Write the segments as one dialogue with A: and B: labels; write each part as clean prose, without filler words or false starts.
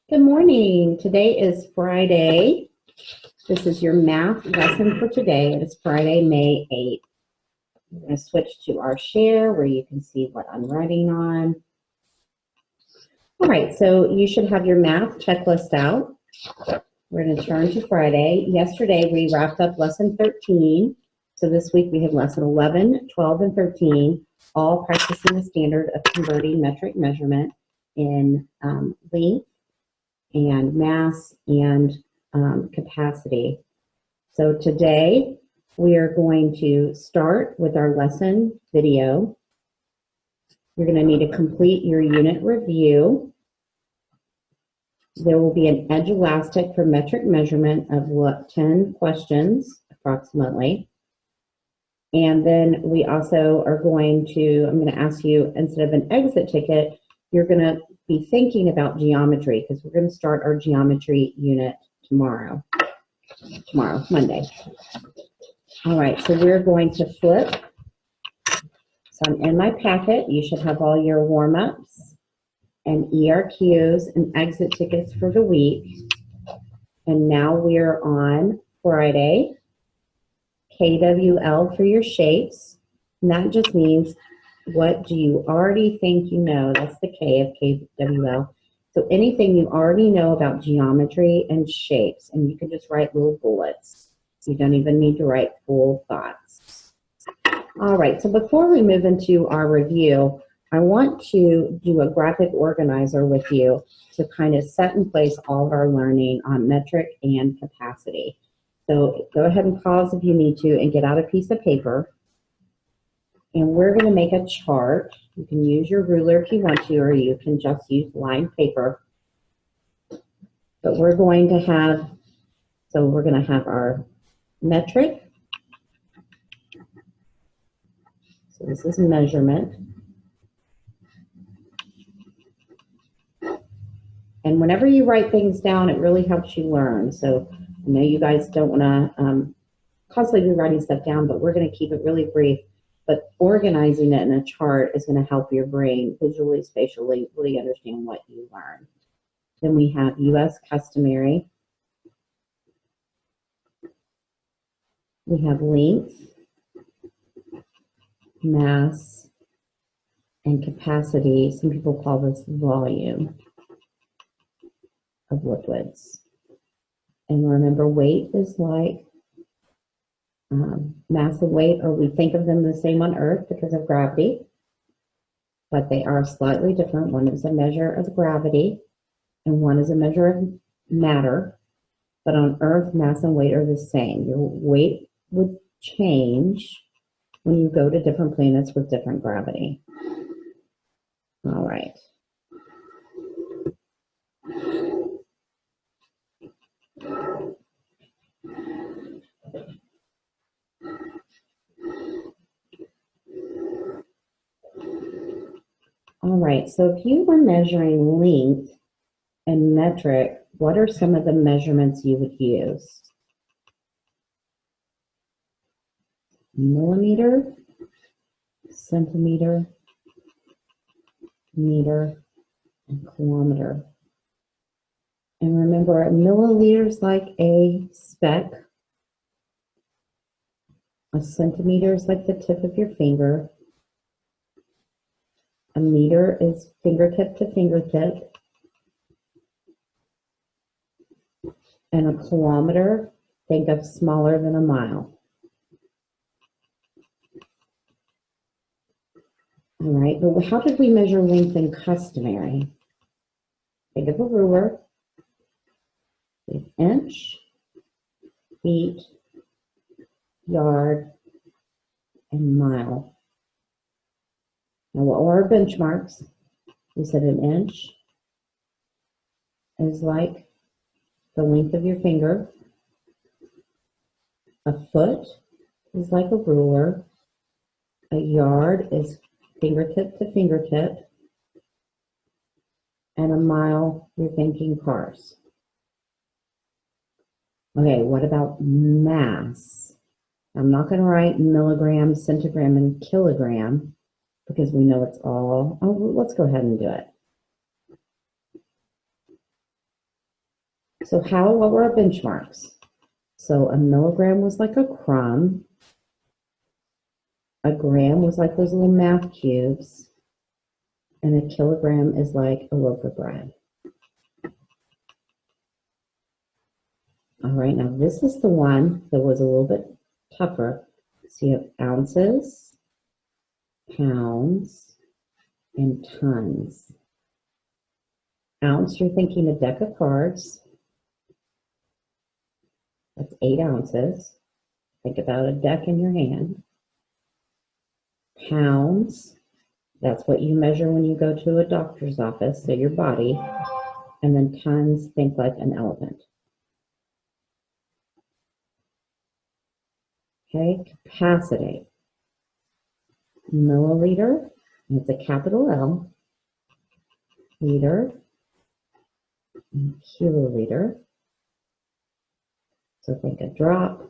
A: Good morning. Today is Friday. This is your math lesson for today. It is Friday, May 8th. We're going to switch to our share where you can see what I'm writing on. All right, so you should have your math checklist out. We're going to turn to Friday. Yesterday we wrapped up lesson 13. So this week we have lesson 11, 12, and 13, all practicing the standard of converting metric measurement in length and mass and capacity. So today we are going to start with our lesson video. You're going to need to complete your unit review. There will be an edge elastic for metric measurement of 10 questions approximately. And then we also are I'm going to ask you, instead of an exit ticket, you're going to be thinking about geometry because we're going to start our geometry unit tomorrow, Monday. All right, so we're going to flip. So I'm in my packet. You should have all your warm-ups and ERQs and exit tickets for the week. And now we're on Friday. KWL for your shapes. And that just means what do you already think you know? That's the K of KWL. So anything you already know about geometry and shapes, and you can just write little bullets. You don't even need to write full thoughts. All right, so before we move into our review, I want to do a graphic organizer with you to kind of set in place all of our learning on metric and capacity. So go ahead and pause if you need to and get out a piece of paper. And we're going to make a chart. You can use your ruler if you want to, or you can just use lined paper. But we're going to have our metric. So this is measurement. And whenever you write things down, it really helps you learn. So I know you guys don't want to constantly be writing stuff down, but we're going to keep it really brief. But organizing it in a chart is going to help your brain visually, spatially, really understand what you learn. Then we have U.S. customary. We have length, mass, and capacity. Some people call this volume of liquids. And remember, weight is like mass and weight, or we think of them the same on Earth because of gravity, but they are slightly different. One is a measure of gravity, and one is a measure of matter. But on Earth, mass and weight are the same. Your weight would change when you go to different planets with different gravity. All right. All right, so if you were measuring length and metric, what are some of the measurements you would use? Millimeter, centimeter, meter, and kilometer. And remember, a milliliter is like a speck. A centimeter is like the tip of your finger. A meter is fingertip to fingertip. And a kilometer, think of smaller than a mile. All right, but how did we measure length in customary? Think of a ruler. Inch, feet, yard, and mile. Now, what were our benchmarks? We said an inch is like the length of your finger. A foot is like a ruler. A yard is fingertip to fingertip. And a mile, you're thinking cars. Okay, what about mass? I'm not going to write milligram, centigram, and kilogram because we know it's all, let's go ahead and do it. So what were our benchmarks? So a milligram was like a crumb. A gram was like those little math cubes. And a kilogram is like a loaf of bread. All right, now this is the one that was a little bit tougher. So you have ounces, pounds, and tons. Ounce, you're thinking a deck of cards. That's 8 ounces. Think about a deck in your hand. Pounds, that's what you measure when you go to a doctor's office, so your body. And then tons, think like an elephant. Okay, capacity. Milliliter, and it's a capital L. Liter, and kiloliter. So think a drop.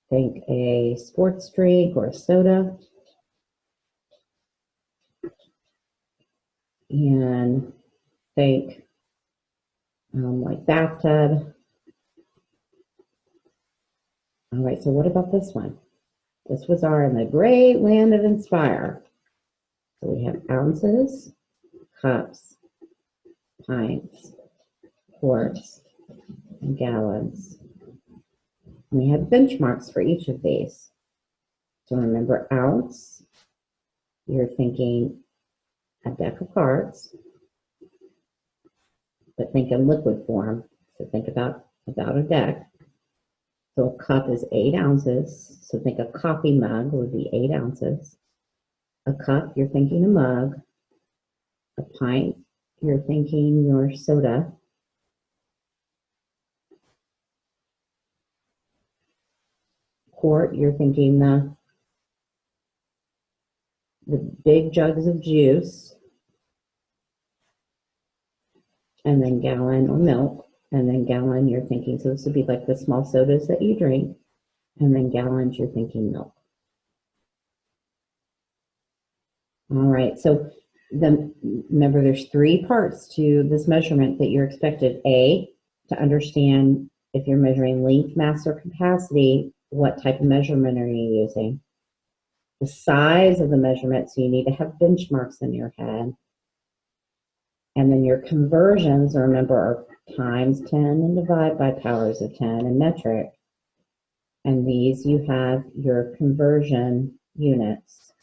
A: Think a sports drink or a soda. And think like bathtub. All right, so what about this one? This was in the great land of Inspire. So we have ounces, cups, pints, quarts, and gallons. And we have benchmarks for each of these. So remember, ounce, you're thinking a deck of cards, but think in liquid form. So think about a deck. So a cup is 8 ounces. So think a coffee mug would be 8 ounces. A cup, you're thinking a mug. A pint, you're thinking your soda. Quart, you're thinking the big jugs of juice. And then gallon or milk. And then gallon, you're thinking, so this would be like the small sodas that you drink. And then gallons, you're thinking milk. All right, so remember there's 3 parts to this measurement that you're expected. A, to understand if you're measuring length, mass, or capacity, what type of measurement are you using? The size of the measurement, so you need to have benchmarks in your head. And then your conversions, remember, are times 10 and divide by powers of 10 in metric. And these, you have your conversion units.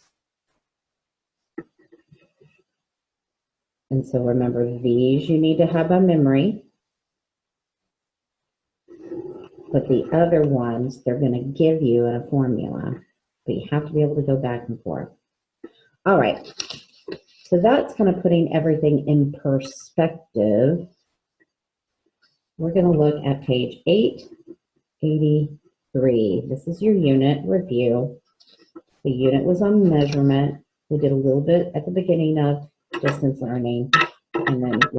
A: And so remember, these you need to have by memory. But the other ones, they're going to give you a formula. But you have to be able to go back and forth. All right. So that's kind of putting everything in perspective. We're going to look at page 883. This is your unit review. The unit was on measurement. We did a little bit at the beginning of distance learning, and then